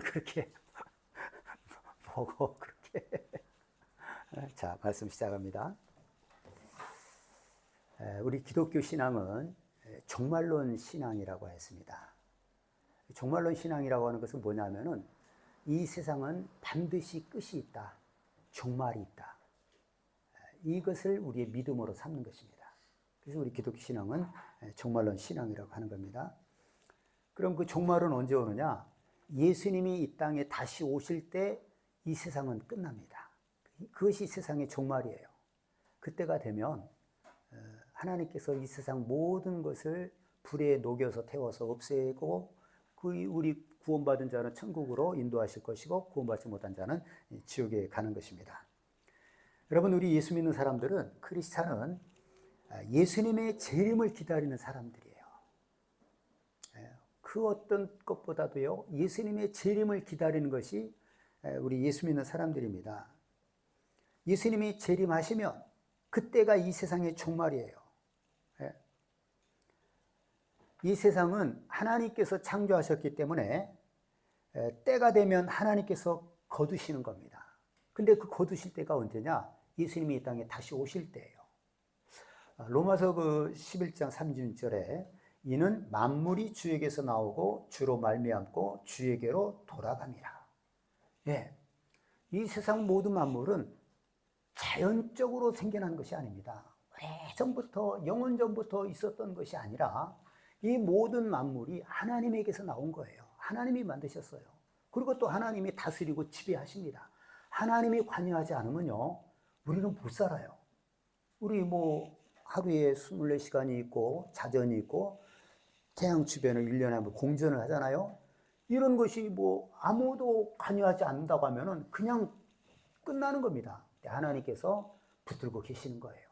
그렇게 보고 그렇게. 자, 말씀 시작합니다. 우리 기독교 신앙은 종말론 신앙이라고 했습니다. 종말론 신앙이라고 하는 것은 뭐냐면은 이 세상은 반드시 끝이 있다. 종말이 있다. 이것을 우리의 믿음으로 삼는 것입니다. 그래서 우리 기독교 신앙은 종말론 신앙이라고 하는 겁니다. 그럼 그 종말은 언제 오느냐? 예수님이 이 땅에 다시 오실 때 이 세상은 끝납니다. 그것이 세상의 종말이에요. 그때가 되면 하나님께서 이 세상 모든 것을 불에 녹여서 태워서 없애고 우리 구원받은 자는 천국으로 인도하실 것이고 구원받지 못한 자는 지옥에 가는 것입니다. 여러분, 우리 예수 믿는 사람들은, 크리스찬은 예수님의 재림을 기다리는 사람들이에요. 그 어떤 것보다도요, 예수님의 재림을 기다리는 것이 우리 예수 믿는 사람들입니다. 예수님이 재림하시면 그때가 이 세상의 종말이에요. 이 세상은 하나님께서 창조하셨기 때문에 때가 되면 하나님께서 거두시는 겁니다. 근데 그 거두실 때가 언제냐? 예수님이 이 땅에 다시 오실 때예요. 로마서 그 11장 30절에 이는 만물이 주에게서 나오고 주로 말미암고 주에게로 돌아갑니다. 예, 이 세상 모든 만물은 자연적으로 생겨난 것이 아닙니다. 오래전부터, 영원전부터 있었던 것이 아니라 이 모든 만물이 하나님에게서 나온 거예요. 하나님이 만드셨어요. 그리고 또 하나님이 다스리고 지배하십니다. 하나님이 관여하지 않으면요, 우리는 못 살아요. 우리 뭐 하루에 24시간이 있고 자전이 있고 태양 주변을 1년에 한번 공전을 하잖아요. 이런 것이 뭐 아무도 관여하지 않는다고 하면은 그냥 끝나는 겁니다. 하나님께서 붙들고 계시는 거예요.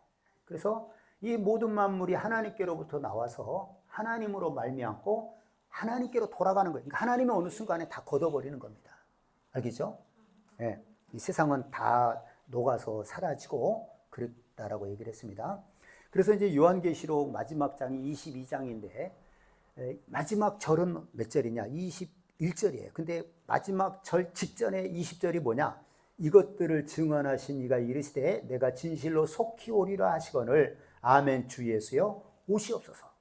그래서 이 모든 만물이 하나님께로부터 나와서 하나님으로 말미암고 하나님께로 돌아가는 거예요. 그러니까 하나님이 어느 순간에 다 걷어버리는 겁니다. 알겠죠? 예, 이 세상은 다 녹아서 사라지고 그랬다라고 얘기를 했습니다. 그래서 이제 요한계시록 마지막 장이 22장인데 마지막 절은 몇 절이냐? 21절이에요. 근데 마지막 절 직전에 20절이 뭐냐? 이것들을 증언하신 이가 이르시되 내가 진실로 속히 오리라 하시거늘 아멘 주 예수여 오시옵소서.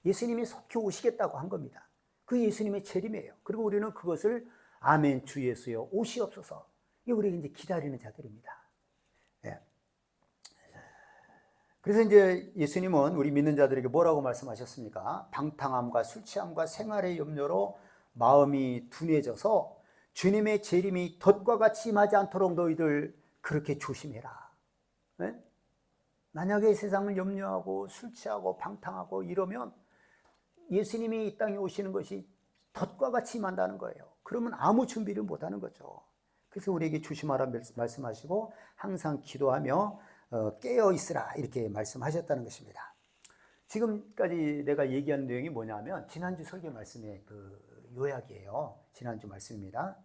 예수님이 속히 오시겠다고 한 겁니다. 그 예수님의 재림이에요. 그리고 우리는 그것을 아멘 주 예수여 오시옵소서. 이게 우리가 이제 기다리는 자들입니다. 예. 그래서 이제 예수님은 우리 믿는 자들에게 뭐라고 말씀하셨습니까? 방탕함과 술 취함과 생활의 염려로 마음이 둔해져서 주님의 재림이 덫과 같이 임하지 않도록 너희들 그렇게 조심해라. 네? 만약에 세상을 염려하고 술 취하고 방탕하고 이러면 예수님이 이 땅에 오시는 것이 덫과 같이 임한다는 거예요. 그러면 아무 준비를 못하는 거죠. 그래서 우리에게 조심하라 말씀하시고 항상 기도하며 깨어 있으라 이렇게 말씀하셨다는 것입니다. 지금까지 내가 얘기한 내용이 뭐냐면 지난주 설교 말씀의 그 요약이에요. 지난주 말씀입니다.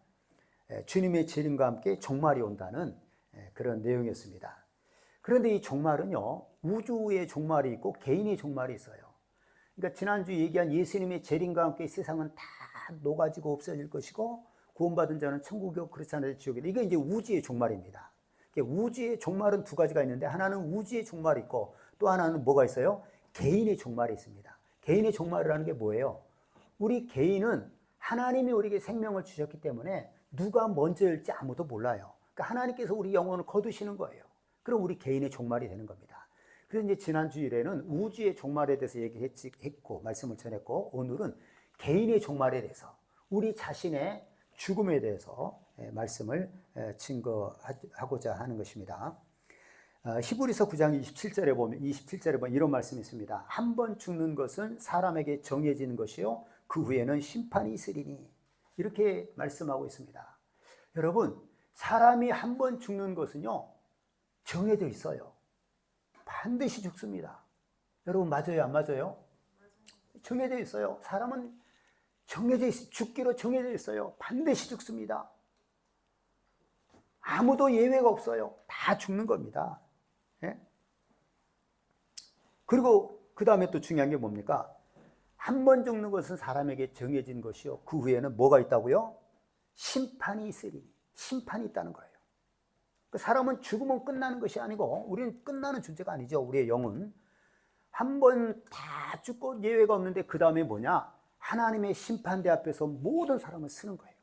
주님의 재림과 함께 종말이 온다는 그런 내용이었습니다. 그런데 이 종말은요, 우주의 종말이 있고 개인의 종말이 있어요. 그러니까 지난주 얘기한 예수님의 재림과 함께 세상은 다 녹아지고 없어질 것이고 구원받은 자는 천국이고 그렇지 않은 지옥이다. 이게 이제 우주의 종말입니다. 우주의 종말은 두 가지가 있는데 하나는 우주의 종말이 있고 또 하나는 뭐가 있어요? 개인의 종말이 있습니다. 개인의 종말이라는 게 뭐예요? 우리 개인은 하나님이 우리에게 생명을 주셨기 때문에 누가 먼저일지 아무도 몰라요. 그러니까 하나님께서 우리 영혼을 거두시는 거예요. 그럼 우리 개인의 종말이 되는 겁니다. 그래서 이제 지난 주일에는 우주의 종말에 대해서 얘기했고 말씀을 전했고 오늘은 개인의 종말에 대해서 우리 자신의 죽음에 대해서 말씀을 증거하고자 하는 것입니다. 히브리서 9장 27절에 보면 이런 말씀이 있습니다. 한 번 죽는 것은 사람에게 정해지는 것이요 그 후에는 심판이 있으리니 이렇게 말씀하고 있습니다. 여러분, 사람이 한 번 죽는 것은요 정해져 있어요. 반드시 죽습니다. 여러분 맞아요, 안 맞아요? 정해져 있어요. 사람은 죽기로 정해져 있어요. 반드시 죽습니다. 아무도 예외가 없어요. 다 죽는 겁니다. 예? 그리고 그 다음에 또 중요한 게 뭡니까? 한 번 죽는 것은 사람에게 정해진 것이요 그 후에는 뭐가 있다고요? 심판이 있으리니. 심판이 있다는 거예요. 사람은 죽으면 끝나는 것이 아니고 우리는 끝나는 존재가 아니죠. 우리의 영은 한 번 다 죽고 예외가 없는데 그 다음에 뭐냐? 하나님의 심판대 앞에서 모든 사람을 쓰는 거예요.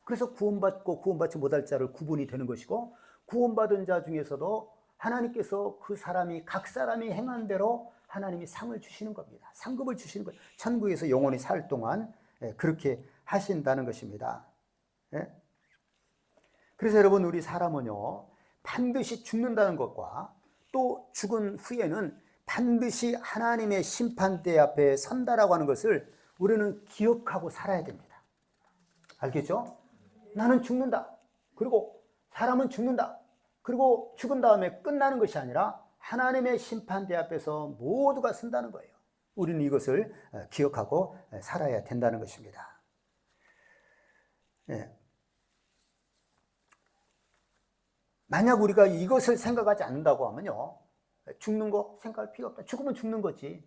그래서 구원받고 구원받지 못할 자를 구분이 되는 것이고, 구원받은 자 중에서도 하나님께서 그 사람이 각 사람이 행한 대로 하나님이 상을 주시는 겁니다. 상급을 주시는 거예요. 천국에서 영원히 살 동안 그렇게 하신다는 것입니다. 그래서 여러분, 우리 사람은요, 반드시 죽는다는 것과 또 죽은 후에는 반드시 하나님의 심판대 앞에 선다라고 하는 것을 우리는 기억하고 살아야 됩니다. 알겠죠? 나는 죽는다. 그리고 사람은 죽는다. 그리고 죽은 다음에 끝나는 것이 아니라 하나님의 심판대 앞에서 모두가 선다는 거예요. 우리는 이것을 기억하고 살아야 된다는 것입니다. 만약 우리가 이것을 생각하지 않는다고 하면요, 죽는 거 생각할 필요 없다. 죽으면 죽는 거지.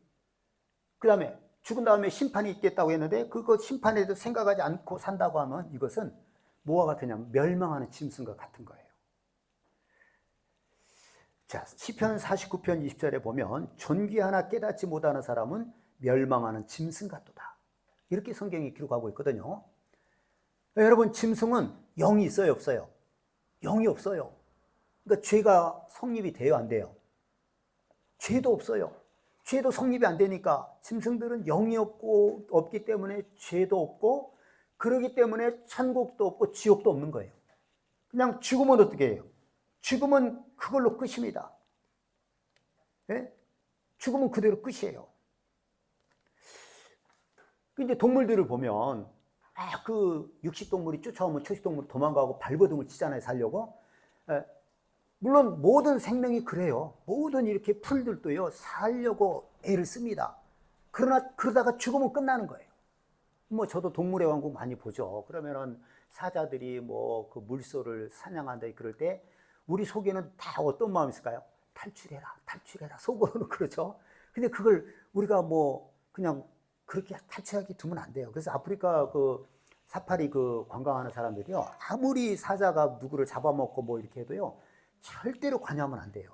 그 다음에 죽은 다음에 심판이 있겠다고 했는데 그거 심판에 대해서 생각하지 않고 산다고 하면 이것은 뭐와 같으냐면 멸망하는 짐승과 같은 거예요. 자, 시편 49편 20절에 보면 존귀 하나 깨닫지 못하는 사람은 멸망하는 짐승 같도다. 이렇게 성경이 기록하고 있거든요. 여러분, 짐승은 영이 있어요, 없어요? 영이 없어요. 그러니까 죄가 성립이 돼요, 안 돼요? 죄도 없어요. 죄도 성립이 안 되니까 짐승들은 영이 없기 때문에 죄도 없고, 그러기 때문에 천국도 없고 지옥도 없는 거예요. 그냥 죽으면 어떻게 해요? 죽으면 그걸로 끝입니다. 예? 죽으면 그대로 끝이에요. 이제 동물들을 보면 그 육식동물이 쫓아오면 초식동물이 도망가고 발버둥을 치잖아요, 살려고. 물론 모든 생명이 그래요. 모든 이렇게 풀들도요, 살려고 애를 씁니다. 그러나 그러다가 죽으면 끝나는 거예요. 뭐 저도 동물의 왕국 많이 보죠. 그러면은 사자들이 뭐 그 물소를 사냥한다 그럴 때 우리 속에는 다 어떤 마음이 있을까요? 탈출해라, 탈출해라. 속으로는 그렇죠. 근데 그걸 우리가 뭐 그냥 그렇게 탈출하게 두면 안 돼요. 그래서 아프리카 그 사파리 그 관광하는 사람들이요, 아무리 사자가 누구를 잡아먹고 뭐 이렇게 해도요, 절대로 관여하면 안 돼요.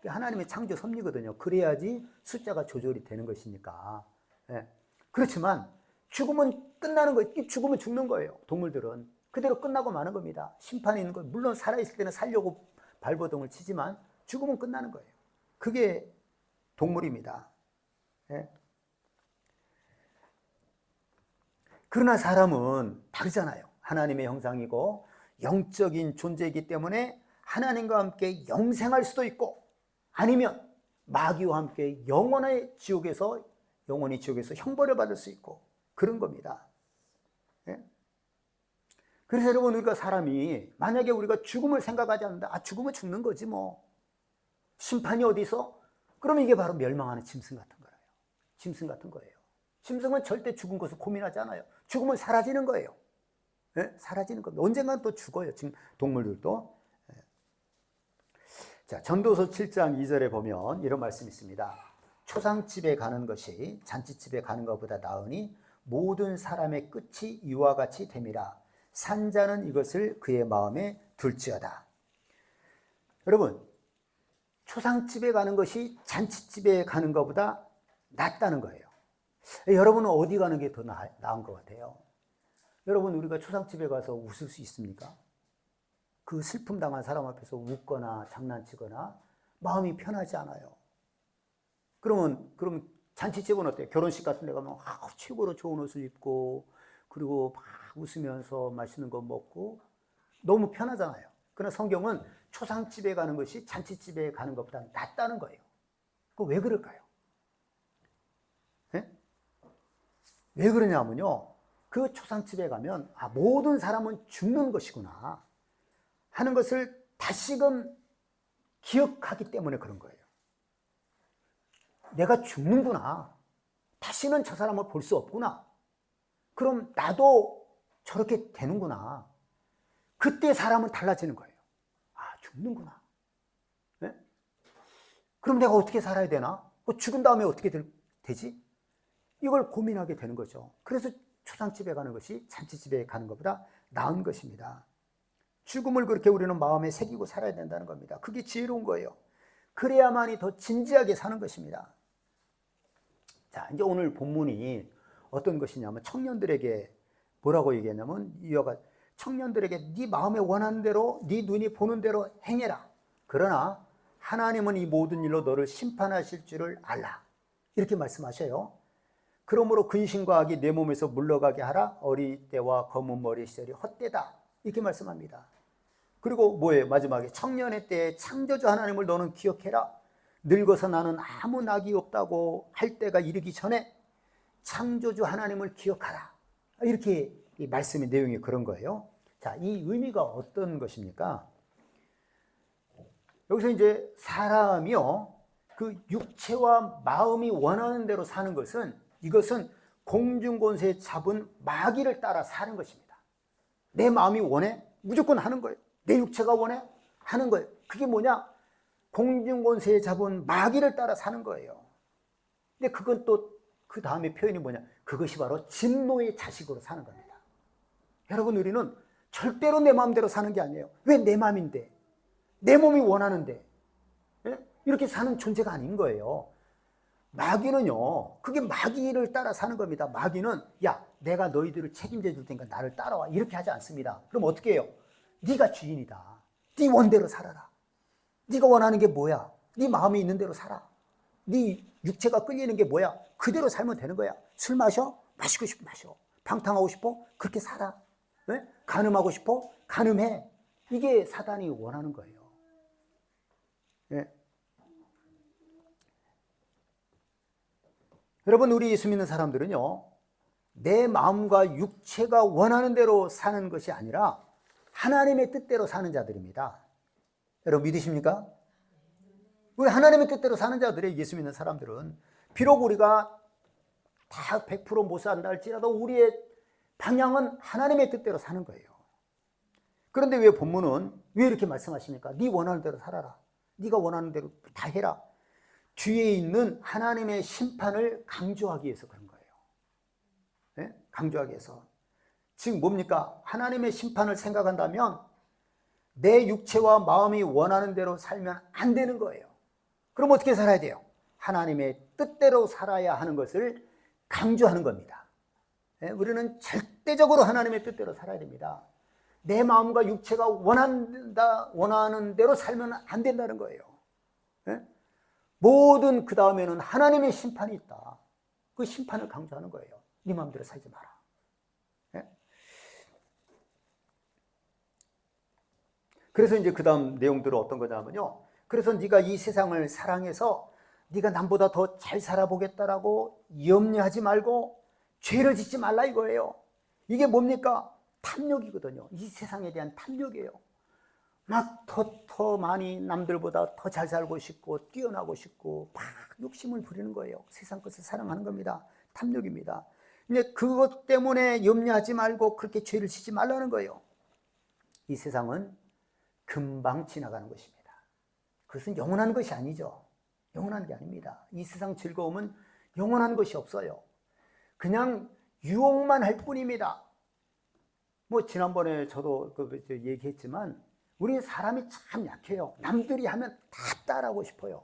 하나님의 창조 섭리거든요. 그래야지 숫자가 조절이 되는 것이니까. 예. 그렇지만 죽으면 끝나는 거예요. 죽으면 죽는 거예요. 동물들은 그대로 끝나고 마는 겁니다. 심판이 있는 거예요. 물론 살아있을 때는 살려고 발버둥을 치지만 죽으면 끝나는 거예요. 그게 동물입니다. 예. 그러나 사람은 다르잖아요. 하나님의 형상이고 영적인 존재이기 때문에 하나님과 함께 영생할 수도 있고, 아니면 마귀와 함께 영원히 지옥에서 형벌을 받을 수 있고, 그런 겁니다. 예? 그래서 여러분, 우리가 사람이 만약에 우리가 죽음을 생각하지 않는다, 죽으면 죽는 거지 뭐, 심판이 어디서? 그러면 이게 바로 멸망하는 짐승 같은 거예요. 짐승 같은 거예요. 짐승은 절대 죽은 것을 고민하지 않아요. 죽으면 사라지는 거예요. 예? 사라지는 겁니다. 언젠간 또 죽어요, 지금 동물들도. 자, 전도서 7장 2절에 보면 이런 말씀이 있습니다. 초상집에 가는 것이 잔치집에 가는 것보다 나으니 모든 사람의 끝이 이와 같이 됨이라. 산자는 이것을 그의 마음에 둘지어다. 여러분, 초상집에 가는 것이 잔치집에 가는 것보다 낫다는 거예요. 여러분은 어디 가는 게 더 나은 것 같아요? 여러분, 우리가 초상집에 가서 웃을 수 있습니까? 그 슬픔 당한 사람 앞에서 웃거나 장난치거나 마음이 편하지 않아요. 그럼 잔치집은 어때요? 결혼식 같은 데 가면 최고로 좋은 옷을 입고, 그리고 막 웃으면서 맛있는 거 먹고 너무 편하잖아요. 그러나 성경은 초상집에 가는 것이 잔치집에 가는 것보다 낫다는 거예요. 그 왜 그럴까요? 네? 왜 그러냐면요, 그 초상집에 가면 모든 사람은 죽는 것이구나 하는 것을 다시금 기억하기 때문에 그런 거예요. 내가 죽는구나. 다시는 저 사람을 볼 수 없구나. 그럼 나도 저렇게 되는구나. 그때 사람은 달라지는 거예요. 죽는구나. 네? 그럼 내가 어떻게 살아야 되나? 죽은 다음에 어떻게 되지? 이걸 고민하게 되는 거죠. 그래서 초상집에 가는 것이 잔치집에 가는 것보다 나은 것입니다. 죽음을 그렇게 우리는 마음에 새기고 살아야 된다는 겁니다. 그게 지혜로운 거예요. 그래야만이 더 진지하게 사는 것입니다. 자, 이제 오늘 본문이 어떤 것이냐면 청년들에게 뭐라고 얘기했냐면 이와 같이 청년들에게 네 마음에 원하는 대로 네 눈이 보는 대로 행해라. 그러나 하나님은 이 모든 일로 너를 심판하실 줄을 알라. 이렇게 말씀하셔요. 그러므로 근심과 악이 내 몸에서 물러가게 하라. 어릴 때와 검은 머리 시절이 헛되다. 이렇게 말씀합니다. 그리고 뭐예요? 마지막에 청년의 때에 창조주 하나님을 너는 기억해라. 늙어서 나는 아무 낙이 없다고 할 때가 이르기 전에 창조주 하나님을 기억하라. 이렇게 이 말씀의 내용이 그런 거예요. 자, 이 의미가 어떤 것입니까? 여기서 이제 사람이요, 그 육체와 마음이 원하는 대로 사는 것은 이것은 공중권세에 잡은 마귀를 따라 사는 것입니다. 내 마음이 원해? 무조건 하는 거예요. 내 육체가 원해? 하는 거예요. 그게 뭐냐? 공중권세에 잡은 마귀를 따라 사는 거예요. 근데 그건 또 그 다음에 표현이 뭐냐? 그것이 바로 진노의 자식으로 사는 겁니다. 여러분, 우리는 절대로 내 마음대로 사는 게 아니에요. 왜 내 마음인데? 내 몸이 원하는데? 예? 이렇게 사는 존재가 아닌 거예요. 마귀는요, 그게 마귀를 따라 사는 겁니다. 마귀는 야, 내가 너희들을 책임져 줄 테니까 나를 따라와. 이렇게 하지 않습니다. 그럼 어떻게 해요? 네가 주인이다. 네 원대로 살아라. 네가 원하는 게 뭐야? 네 마음이 있는 대로 살아. 네 육체가 끌리는 게 뭐야? 그대로 살면 되는 거야. 술 마셔? 마시고 싶으면 마셔. 방탕하고 싶어? 그렇게 살아. 네? 간음하고 싶어? 간음해. 이게 사단이 원하는 거예요. 네. 여러분, 우리 예수 믿는 사람들은요, 내 마음과 육체가 원하는 대로 사는 것이 아니라 하나님의 뜻대로 사는 자들입니다. 여러분 믿으십니까? 우리 하나님의 뜻대로 사는 자들의 예수 믿는 사람들은 비록 우리가 다 100% 못 산다 할지라도 우리의 방향은 하나님의 뜻대로 사는 거예요. 그런데 왜 본문은 왜 이렇게 말씀하십니까? 네 원하는 대로 살아라. 네가 원하는 대로 다 해라. 뒤에 있는 하나님의 심판을 강조하기 위해서 그런 거예요. 네? 강조하기 위해서. 즉 뭡니까? 하나님의 심판을 생각한다면 내 육체와 마음이 원하는 대로 살면 안 되는 거예요. 그럼 어떻게 살아야 돼요? 하나님의 뜻대로 살아야 하는 것을 강조하는 겁니다. 네? 우리는 절대적으로 하나님의 뜻대로 살아야 됩니다. 내 마음과 육체가 원하는 대로 살면 안 된다는 거예요. 네? 모든 그 다음에는 하나님의 심판이 있다. 그 심판을 강조하는 거예요. 네 마음대로 살지 마라. 네? 그래서 이제 그 다음 내용들은 어떤 거냐면요. 그래서 네가 이 세상을 사랑해서 네가 남보다 더 잘 살아보겠다라고 염려하지 말고 죄를 짓지 말라 이거예요. 이게 뭡니까? 탐욕이거든요. 이 세상에 대한 탐욕이에요. 막 더 많이 남들보다 더 잘 살고 싶고 뛰어나고 싶고 막 욕심을 부리는 거예요. 세상 것을 사랑하는 겁니다. 탐욕입니다. 근데 그것 때문에 염려하지 말고 그렇게 죄를 짓지 말라는 거예요. 이 세상은 금방 지나가는 것입니다. 그것은 영원한 것이 아니죠. 영원한 게 아닙니다. 이 세상 즐거움은 영원한 것이 없어요. 그냥 유혹만 할 뿐입니다. 뭐 지난번에 저도 얘기했지만 우리 사람이 참 약해요. 남들이 하면 다 따라하고 싶어요.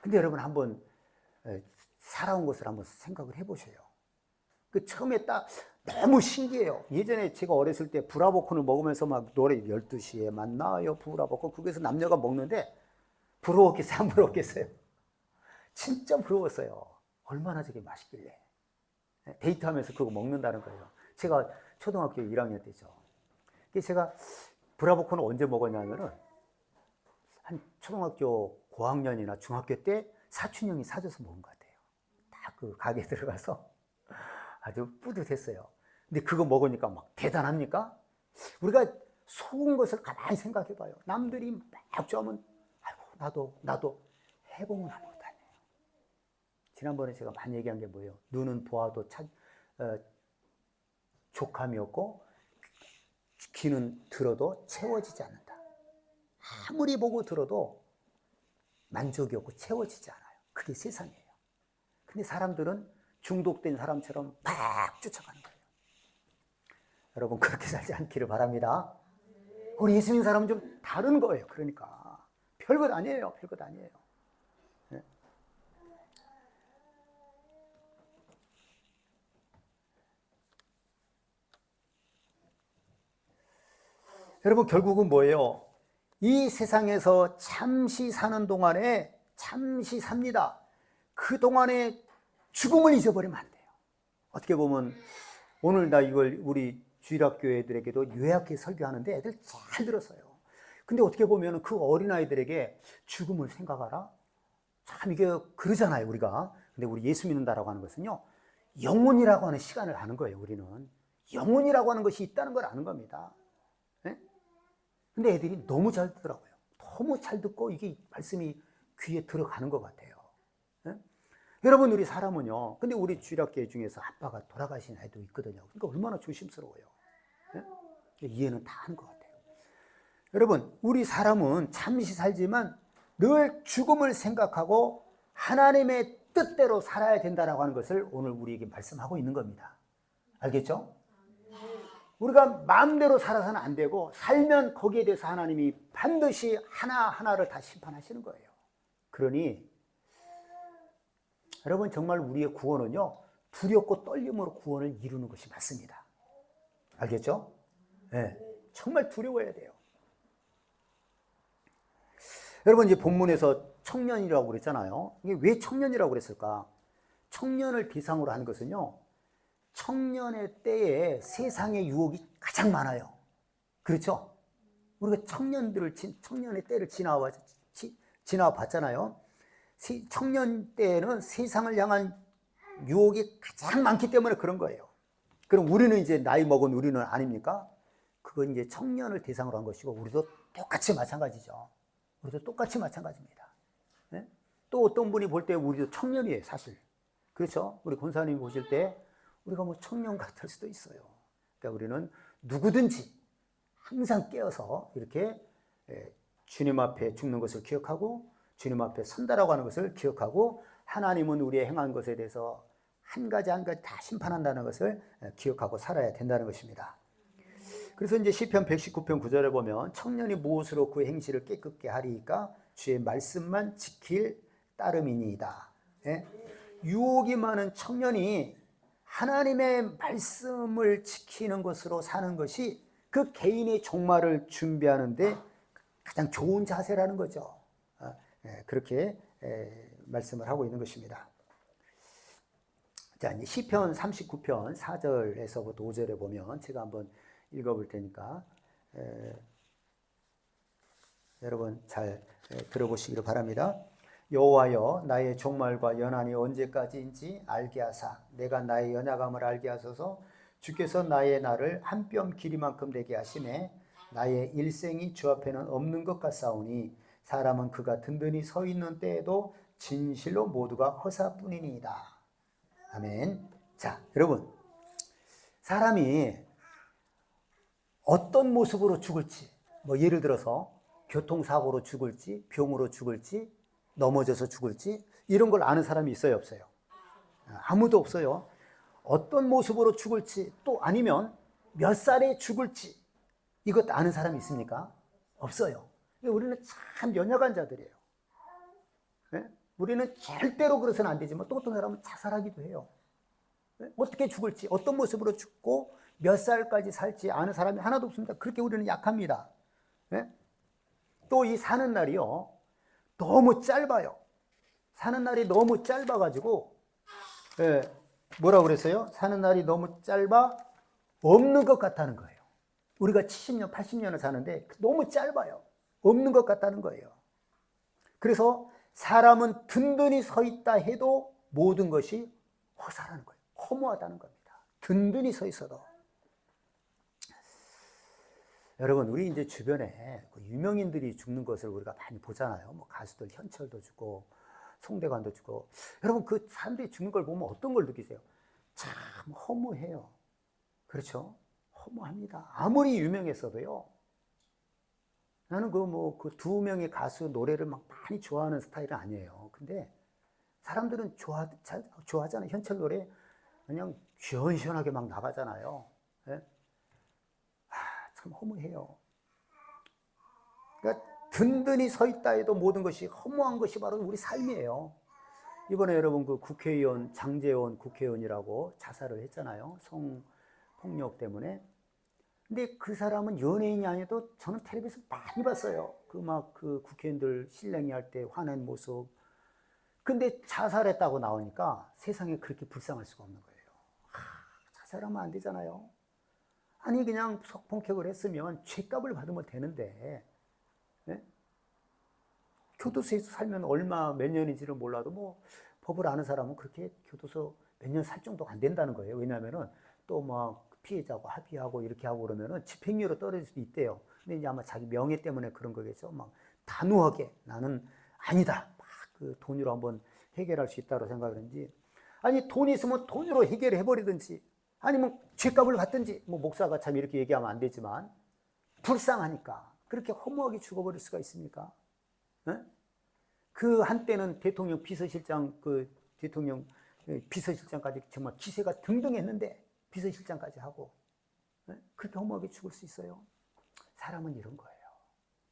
근데 여러분 한번 살아온 것을 한번 생각을 해보세요. 그 처음에 딱 너무 신기해요. 예전에 제가 어렸을 때 브라보콘을 먹으면서 막 노래 12시에 만나요 브라보콘, 거기서 남녀가 먹는데 부러웠겠어요? 안 부러웠겠어요? 진짜 부러웠어요. 얼마나 저게 맛있길래. 데이트하면서 그거 먹는다는 거예요. 제가 초등학교 1학년 때죠. 제가 브라보콘을 언제 먹었냐면은 한 초등학교 고학년이나 중학교 때 사촌 형이 사줘서 먹은 것 같아요. 딱 그 가게에 들어가서 아주 뿌듯했어요. 근데 그거 먹으니까 막 대단합니까? 우리가 속은 것을 가만히 생각해 봐요. 남들이 막 좋아하면 아이고 나도 해보면 아무것도 아니에요. 지난번에 제가 많이 얘기한 게 뭐예요? 눈은 보아도 족함이 없고 귀는 들어도 채워지지 않는다. 아무리 보고 들어도 만족이 없고 채워지지 않아요. 그게 세상이에요. 근데 사람들은 중독된 사람처럼 막 쫓아가는 거예요. 여러분 그렇게 살지 않기를 바랍니다. 우리 예수 믿는 사람은 좀 다른 거예요. 그러니까 별것 아니에요. 별것 아니에요. 네. 여러분 결국은 뭐예요? 이 세상에서 잠시 사는 동안에 잠시 삽니다. 그 동안에 죽음을 잊어버리면 안 돼요. 어떻게 보면 오늘 나 이걸 우리 주일학교 애들에게도 요약해 설교하는데 애들 잘 들었어요. 근데 어떻게 보면 그 어린아이들에게 죽음을 생각하라? 참 이게 그러잖아요, 우리가. 근데 우리 예수 믿는다라고 하는 것은요, 영혼이라고 하는 시간을 아는 거예요, 우리는. 영혼이라고 하는 것이 있다는 걸 아는 겁니다. 네? 근데 애들이 너무 잘 듣더라고요. 너무 잘 듣고 이게 말씀이 귀에 들어가는 것 같아요. 네? 여러분, 우리 사람은요, 근데 우리 주일학교 중에서 아빠가 돌아가신 아이도 있거든요. 그러니까 얼마나 조심스러워요. 네? 이해는 다 하는 것 같아요. 여러분, 우리 사람은 잠시 살지만 늘 죽음을 생각하고 하나님의 뜻대로 살아야 된다고 하는 것을 오늘 우리에게 말씀하고 있는 겁니다. 알겠죠? 우리가 마음대로 살아서는 안 되고 살면 거기에 대해서 하나님이 반드시 하나하나를 다 심판하시는 거예요. 그러니 여러분 정말 우리의 구원은요, 두렵고 떨림으로 구원을 이루는 것이 맞습니다. 알겠죠? 네, 정말 두려워야 돼요. 여러분 이제 본문에서 청년이라고 그랬잖아요. 이게 왜 청년이라고 그랬을까? 청년을 대상으로 하는 것은요, 청년의 때에 세상의 유혹이 가장 많아요. 그렇죠? 우리가 청년의 때를 지나와 봤잖아요. 청년 때에는 세상을 향한 유혹이 가장 많기 때문에 그런 거예요. 그럼 우리는 이제 나이 먹은 우리는 아닙니까? 그건 이제 청년을 대상으로 한 것이고, 우리도 똑같이 마찬가지죠. 우리도 똑같이 마찬가지입니다. 네? 또 어떤 분이 볼 때 우리도 청년이에요, 사실. 그렇죠? 우리 권사님이 보실 때 우리가 뭐 청년 같을 수도 있어요. 그러니까 우리는 누구든지 항상 깨어서 이렇게 주님 앞에 죽는 것을 기억하고 주님 앞에 선다라고 하는 것을 기억하고 하나님은 우리의 행한 것에 대해서 한 가지 한 가지 다 심판한다는 것을 기억하고 살아야 된다는 것입니다. 그래서 이제 시편 119편 9절에 보면 청년이 무엇으로 그 행실을 깨끗게 하리이까 주의 말씀만 지킬 따름이니이다. 예? 유혹이 많은 청년이 하나님의 말씀을 지키는 것으로 사는 것이 그 개인의 종말을 준비하는데 가장 좋은 자세라는 거죠. 그렇게 말씀을 하고 있는 것입니다. 자, 이제 시편 39편 4절에서부터 5절에 보면 제가 한번 읽어볼 테니까 여러분 잘 들어보시기를 바랍니다. 여호와여, 나의 종말과 연한이 언제까지인지 알게 하사 내가 나의 연약함을 알게 하소서. 주께서 나의 날을 한 뼘 길이만큼 되게 하시매 나의 일생이 주 앞에는 없는 것 같사오니 사람은 그가 든든히 서 있는 때에도 진실로 모두가 허사뿐이니이다. 아멘. 자, 여러분, 사람이 어떤 모습으로 죽을지, 뭐 예를 들어서 교통사고로 죽을지, 병으로 죽을지, 넘어져서 죽을지, 이런 걸 아는 사람이 있어요, 없어요? 아무도 없어요. 어떤 모습으로 죽을지, 또 아니면 몇 살에 죽을지, 이것 아는 사람이 있습니까? 없어요. 우리는 참 연약한 자들이에요. 네? 우리는 절대로 그래서는 안 되지만 또 어떤 사람은 자살하기도 해요. 네? 어떻게 죽을지, 어떤 모습으로 죽고 몇 살까지 살지 아는 사람이 하나도 없습니다. 그렇게 우리는 약합니다. 네? 또 이 사는 날이요, 너무 짧아요. 사는 날이 너무 짧아가지고, 뭐라고 그랬어요? 사는 날이 너무 짧아 없는 것 같다는 거예요. 우리가 70년, 80년을 사는데 너무 짧아요. 없는 것 같다는 거예요. 그래서 사람은 든든히 서 있다 해도 모든 것이 허사라는 거예요. 허무하다는 겁니다. 든든히 서 있어도. 여러분, 우리 이제 주변에 유명인들이 죽는 것을 우리가 많이 보잖아요. 뭐 가수들 현철도 죽고 송대관도 죽고. 여러분, 그 사람들이 죽는 걸 보면 어떤 걸 느끼세요? 참 허무해요. 그렇죠? 허무합니다. 아무리 유명했어도요. 나는 그 두 명의 가수 노래를 막 많이 좋아하는 스타일은 아니에요. 근데 사람들은 좋아하잖아요. 현철 노래 그냥 시원시원하게 막 나가잖아요. 예? 참 허무해요. 그러니까 든든히 서 있다 해도 모든 것이 허무한 것이 바로 우리 삶이에요. 이번에 여러분 그 국회의원 장제원 국회의원이라고 자살을 했잖아요. 성폭력 때문에. 근데 그 사람은 연예인이 아니어도 저는 텔레비에서 많이 봤어요. 그 국회의원들 실랭이할 때 화낸 모습. 근데 자살했다고 나오니까 세상에 그렇게 불쌍할 수가 없는 거예요. 자살하면 안 되잖아요. 아니 그냥 성폭력을 했으면 죄값을 받으면 되는데, 네? 교도소에서 살면 몇 년인지를 몰라도 뭐 법을 아는 사람은 그렇게 교도소 몇 년 살 정도가 안 된다는 거예요. 왜냐하면은 또 막 피해자하고 합의하고 이렇게 하고 그러면은 집행유예로 떨어질 수도 있대요. 근데 이제 아마 자기 명예 때문에 그런 거겠죠. 막 단호하게 나는 아니다. 막 그 돈으로 한번 해결할 수 있다고 생각하는지, 아니 돈이 있으면 돈으로 해결해 버리든지, 아니면 죄값을 받든지. 뭐 목사가 참 이렇게 얘기하면 안 되지만 불쌍하니까 그렇게 허무하게 죽어버릴 수가 있습니까? 네? 그 한때는 대통령 비서실장까지 정말 기세가 등등했는데 비서실장까지 하고, 네? 그렇게 허무하게 죽을 수 있어요. 사람은 이런 거예요.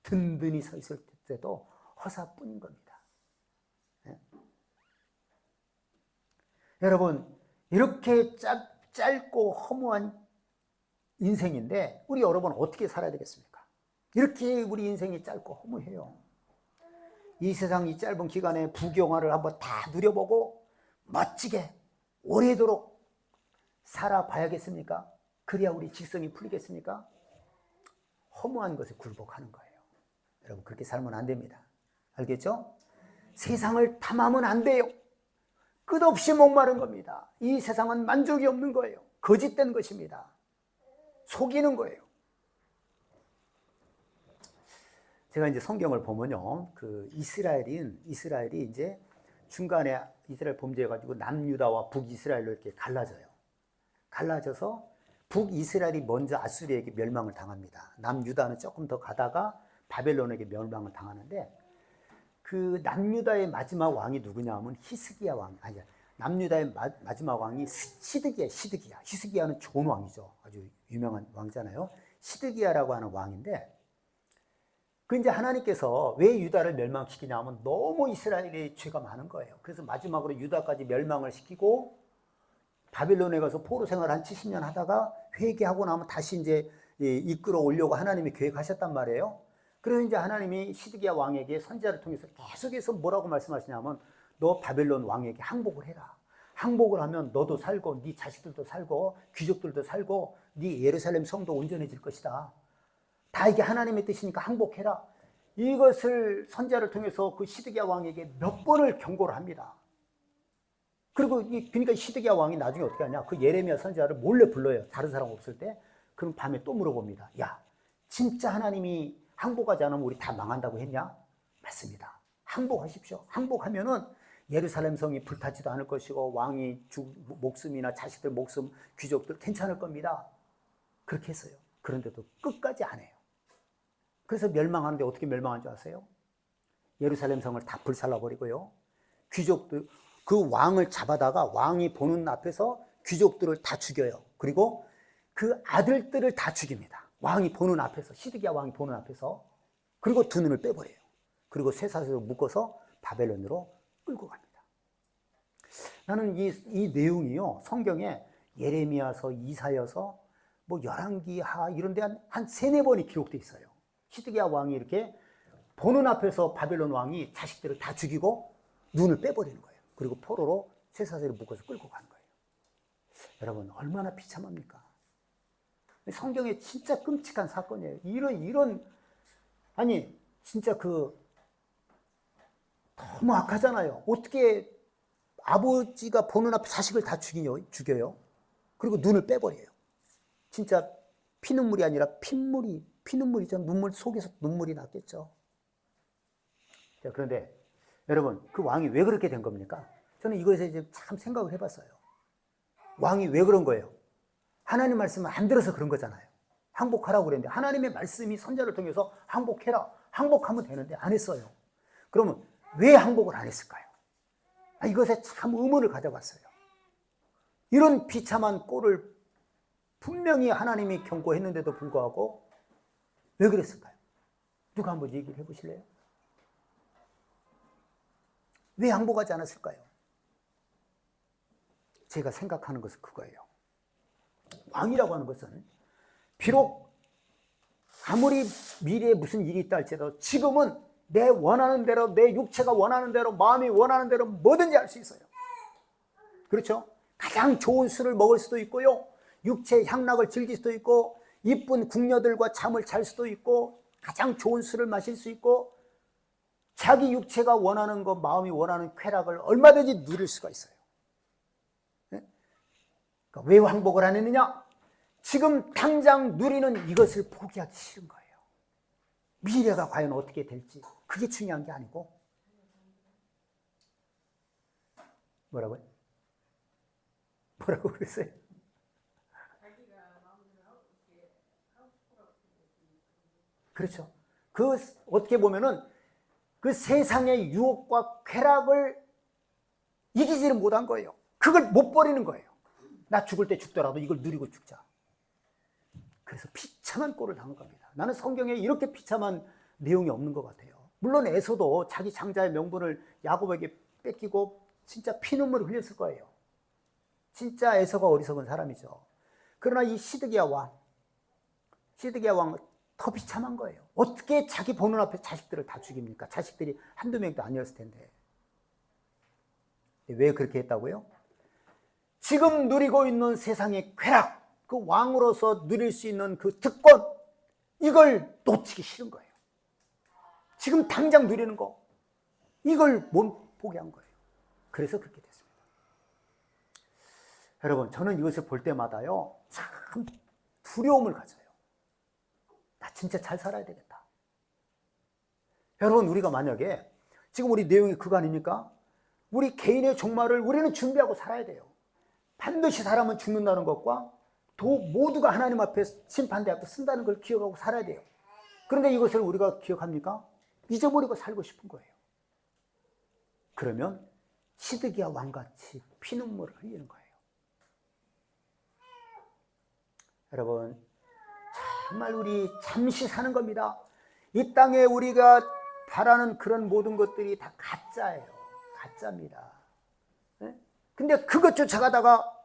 든든히 서 있을 때도 허사뿐인 겁니다. 네? 여러분, 이렇게 짧고 허무한 인생인데 우리 여러분 어떻게 살아야 되겠습니까? 이렇게 우리 인생이 짧고 허무해요. 이 세상 이 짧은 기간에 부경화를 한번 다 누려보고 멋지게 오래도록 살아봐야겠습니까? 그래야 우리 직성이 풀리겠습니까? 허무한 것에 굴복하는 거예요. 여러분 그렇게 살면 안 됩니다. 알겠죠? 세상을 탐하면 안 돼요. 끝없이 목마른 겁니다. 이 세상은 만족이 없는 거예요. 거짓된 것입니다. 속이는 거예요. 제가 이제 성경을 보면요, 이스라엘이 이제 중간에 이스라엘 범죄해가지고 남유다와 북이스라엘로 이렇게 갈라져서 북이스라엘이 먼저 아수리에게 멸망을 당합니다. 남유다는 조금 더 가다가 바벨론에게 멸망을 당하는데, 그 남유다의 마지막 왕이 누구냐 하면 히스기야 왕, 아니야. 남유다의 마지막 왕이 시드기야. 히스기야는 좋은 왕이죠. 아주 유명한 왕이잖아요. 시드기야라고 하는 왕인데, 그 이제 하나님께서 왜 유다를 멸망시키냐 하면 너무 이스라엘의 죄가 많은 거예요. 그래서 마지막으로 유다까지 멸망을 시키고 바빌론에 가서 포로 생활 한 70년 하다가 회개하고 나면 다시 이제 이끌어 오려고 하나님이 계획하셨단 말이에요. 그래서 이제 하나님이 시드기야 왕에게 선지자를 통해서 계속해서 뭐라고 말씀하시냐면, 너 바벨론 왕에게 항복을 해라. 항복을 하면 너도 살고 네 자식들도 살고 귀족들도 살고 네 예루살렘 성도 온전해질 것이다. 다 이게 하나님의 뜻이니까 항복해라. 이것을 선지자를 통해서 그 시드기야 왕에게 몇 번을 경고를 합니다. 그리고 그러니까 시드기야 왕이 나중에 어떻게 하냐, 그 예레미야 선지자를 몰래 불러요. 다른 사람 없을 때. 그럼 밤에 또 물어봅니다. 야, 진짜 하나님이 항복하지 않으면 우리 다 망한다고 했냐? 맞습니다. 항복하십시오. 항복하면은 예루살렘 성이 불타지도 않을 것이고 왕이 목숨이나 자식들 목숨, 귀족들 괜찮을 겁니다. 그렇게 했어요. 그런데도 끝까지 안 해요. 그래서 멸망하는데 어떻게 멸망한 줄 아세요? 예루살렘 성을 다 불살라버리고요. 귀족들, 그 왕을 잡아다가 왕이 보는 앞에서 귀족들을 다 죽여요. 그리고 그 아들들을 다 죽입니다. 왕이 보는 앞에서, 시드기야 왕이 보는 앞에서. 그리고 두 눈을 빼버려요. 그리고 쇠사슬로 묶어서 바벨론으로 끌고 갑니다. 나는 이 내용이요, 성경에 예레미야서, 이사야서, 뭐 열왕기하 이런 데 한 3-4번이 기록되어 있어요. 시드기야 왕이 이렇게 보는 앞에서 바벨론 왕이 자식들을 다 죽이고 눈을 빼버리는 거예요. 그리고 포로로 쇠사슬에 묶어서 끌고 가는 거예요. 여러분 얼마나 비참합니까? 성경에 진짜 끔찍한 사건이에요. 아니 진짜 너무 악하잖아요. 어떻게 아버지가 보는 앞에 자식을 다 죽여요? 그리고 눈을 빼버려요. 진짜 피눈물이 아니라 피눈물이죠. 눈물 속에서 눈물이 났겠죠. 자, 그런데 여러분 그 왕이 왜 그렇게 된 겁니까? 저는 이것에 이제 참 생각을 해봤어요. 왕이 왜 그런 거예요? 하나님 말씀을 안 들어서 그런 거잖아요. 항복하라고 그랬는데 하나님의 말씀이 선지자를 통해서 항복해라. 항복하면 되는데 안 했어요. 그러면 왜 항복을 안 했을까요? 이것에 참 의문을 가져봤어요. 이런 비참한 꼴을 분명히 하나님이 경고했는데도 불구하고 왜 그랬을까요? 누가 한번 얘기를 해보실래요? 왜 항복하지 않았을까요? 제가 생각하는 것은 그거예요. 왕이라고 하는 것은 비록 아무리 미래에 무슨 일이 있다 할지라도 지금은 내 원하는 대로, 내 육체가 원하는 대로, 마음이 원하는 대로 뭐든지 할 수 있어요. 그렇죠? 가장 좋은 술을 먹을 수도 있고요, 육체의 향락을 즐길 수도 있고, 이쁜 궁녀들과 잠을 잘 수도 있고, 가장 좋은 술을 마실 수 있고, 자기 육체가 원하는 것, 마음이 원하는 쾌락을 얼마든지 누릴 수가 있어요. 네? 그러니까 왜 항복을 안 했느냐? 지금 당장 누리는 이것을 포기하기 싫은 거예요. 미래가 과연 어떻게 될지 그게 중요한 게 아니고. 뭐라고요? 뭐라고 그랬어요? 그렇죠. 그 어떻게 보면은 그 세상의 유혹과 쾌락을 이기지를 못한 거예요. 그걸 못 버리는 거예요. 나 죽을 때 죽더라도 이걸 누리고 죽자. 그래서 비참한 꼴을 당한 겁니다. 나는 성경에 이렇게 비참한 내용이 없는 것 같아요. 물론 에서도 자기 장자의 명분을 야곱에게 뺏기고 진짜 피눈물을 흘렸을 거예요. 진짜 에서가 어리석은 사람이죠. 그러나 이 시드기야 왕 더 비참한 거예요. 어떻게 자기 보는 앞에 자식들을 다 죽입니까? 자식들이 한두 명도 아니었을 텐데. 왜 그렇게 했다고요? 지금 누리고 있는 세상의 쾌락, 그 왕으로서 누릴 수 있는 그 특권, 이걸 놓치기 싫은 거예요. 지금 당장 누리는 거, 이걸 못 포기한 거예요. 그래서 그렇게 됐습니다. 여러분, 저는 이것을 볼 때마다요, 참 두려움을 가져요. 나 진짜 잘 살아야 되겠다. 여러분, 우리가 만약에 지금 우리 내용이 그거 아닙니까? 우리 개인의 종말을 우리는 준비하고 살아야 돼요. 반드시 사람은 죽는다는 것과 모두가 하나님 앞에 심판대 앞에 쓴다는 걸 기억하고 살아야 돼요. 그런데 이것을 우리가 기억합니까? 잊어버리고 살고 싶은 거예요. 그러면 시드기야 왕같이 피눈물을 흘리는 거예요. 여러분, 정말 우리 잠시 사는 겁니다. 이 땅에 우리가 바라는 그런 모든 것들이 다 가짜예요. 가짜입니다. 네? 근데 그것 쫓아가다가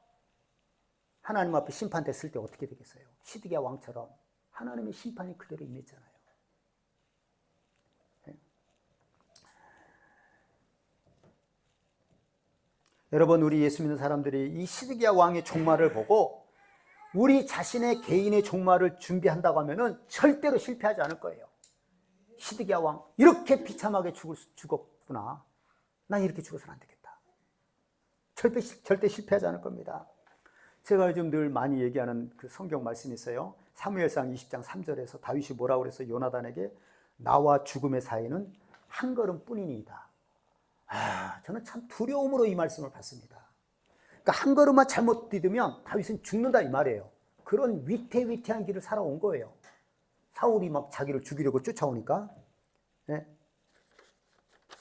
하나님 앞에 심판됐을 때 어떻게 되겠어요? 시드기야 왕처럼 하나님의 심판이 그대로 임했잖아요. 네? 여러분, 우리 예수 믿는 사람들이 이 시드기야 왕의 종말을 보고 우리 자신의 개인의 종말을 준비한다고 하면은 절대로 실패하지 않을 거예요. 시드기야 왕 이렇게 비참하게 죽었구나. 난 이렇게 죽어서는 안 되겠다. 절대 실패하지 않을 겁니다. 제가 요즘 늘 많이 얘기하는 그 성경 말씀이 있어요. 사무엘상 20장 3절에서 다윗이 뭐라고 그래서 요나단에게 나와 죽음의 사이는 한 걸음뿐이니이다. 저는 참 두려움으로 이 말씀을 받습니다. 그러니까 한 걸음만 잘못 디디면 다윗은 죽는다 이 말이에요. 그런 위태위태한 길을 살아온 거예요. 사울이 막 자기를 죽이려고 쫓아오니까. 네.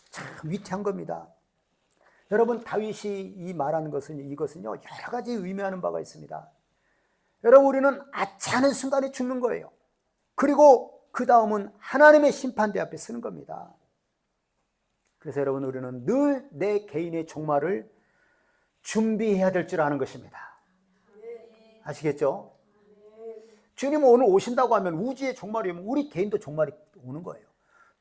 참 위태한 겁니다. 여러분, 다윗이 이 말하는 이것은요, 여러 가지 의미하는 바가 있습니다. 여러분, 우리는 아차하는 순간에 죽는 거예요. 그리고 그 다음은 하나님의 심판대 앞에 서는 겁니다. 그래서 여러분, 우리는 늘 내 개인의 종말을 준비해야 될 줄 아는 것입니다. 아시겠죠? 주님은 오늘 오신다고 하면 우주의 종말이 오면 우리 개인도 종말이 오는 거예요.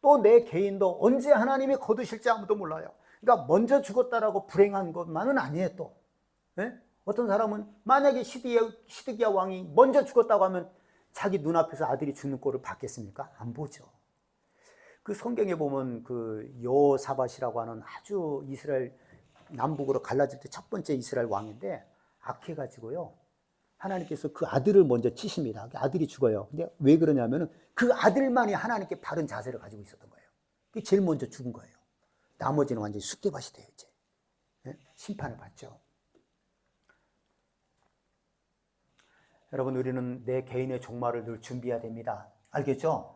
또 내 개인도 언제 하나님이 거두실지 아무도 몰라요. 그러니까 먼저 죽었다라고 불행한 것만은 아니에요. 또 네? 어떤 사람은 만약에 시드기야 왕이 먼저 죽었다고 하면 자기 눈앞에서 아들이 죽는 꼴을 봤겠습니까? 안 보죠. 그 성경에 보면 그 여호사밧이라고 하는 아주 이스라엘 남북으로 갈라질 때 첫 번째 이스라엘 왕인데 악해가지고요, 하나님께서 그 아들을 먼저 치십니다. 아들이 죽어요. 근데 왜 그러냐면은 그 아들만이 하나님께 바른 자세를 가지고 있었던 거예요. 그게 제일 먼저 죽은 거예요. 나머지는 완전히 쑥대밭이 돼요. 이제 네? 심판을 받죠. 여러분, 우리는 내 개인의 종말을 늘 준비해야 됩니다. 알겠죠?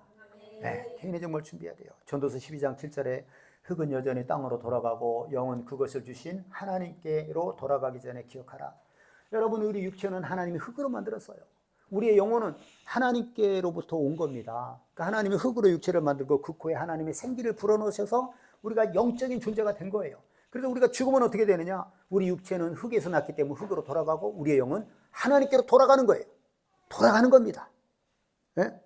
네, 개인의 종말 준비해야 돼요. 전도서 12장 7절에 흙은 여전히 땅으로 돌아가고 영은 그것을 주신 하나님께로 돌아가기 전에 기억하라. 여러분, 우리 육체는 하나님이 흙으로 만들었어요. 우리의 영혼은 하나님께로부터 온 겁니다. 그러니까 하나님이 흙으로 육체를 만들고 그 코에 하나님의 생기를 불어넣으셔서 우리가 영적인 존재가 된 거예요. 그래서 우리가 죽으면 어떻게 되느냐? 우리 육체는 흙에서 났기 때문에 흙으로 돌아가고 우리의 영은 하나님께로 돌아가는 거예요. 돌아가는 겁니다. 네?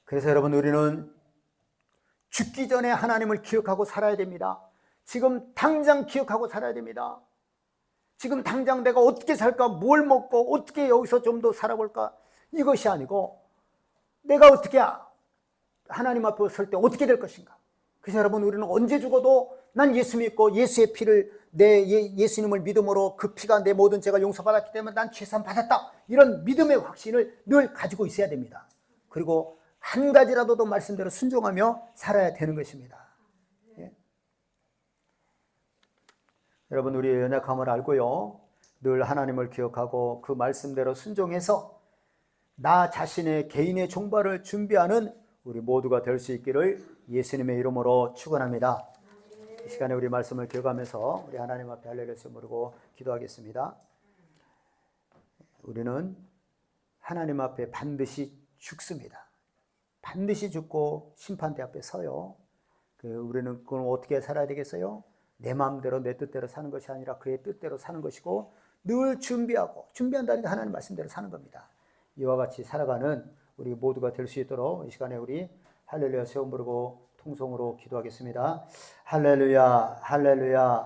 그래서 여러분, 우리는 죽기 전에 하나님을 기억하고 살아야 됩니다. 지금 당장 기억하고 살아야 됩니다. 지금 당장 내가 어떻게 살까, 뭘 먹고 어떻게 여기서 좀 더 살아볼까, 이것이 아니고 내가 어떻게 하나님 앞에 설 때 어떻게 될 것인가. 그래서 여러분, 우리는 언제 죽어도 난 예수 믿고 예수의 피를, 예수님을 믿음으로 그 피가 내 모든 죄가 용서받았기 때문에 난 죄산 받았다, 이런 믿음의 확신을 늘 가지고 있어야 됩니다. 그리고 한 가지라도 더 말씀대로 순종하며 살아야 되는 것입니다. 예? 여러분, 우리의 연약함을 알고요, 늘 하나님을 기억하고 그 말씀대로 순종해서 나 자신의 개인의 종발을 준비하는 우리 모두가 될 수 있기를 예수님의 이름으로 축원합니다. 이 시간에 우리 말씀을 기억하면서 우리 하나님 앞에 할렐루야 부르고 기도하겠습니다. 우리는 하나님 앞에 반드시 죽습니다. 반드시 죽고 심판대 앞에 서요. 우리는 그럼 어떻게 살아야 되겠어요? 내 마음대로 내 뜻대로 사는 것이 아니라 그의 뜻대로 사는 것이고, 늘 준비한다는 게 하나님 말씀대로 사는 겁니다. 이와 같이 살아가는 우리 모두가 될 수 있도록 이 시간에 우리 할렐루야 세움 부르고 통성으로 기도하겠습니다. 할렐루야, 할렐루야.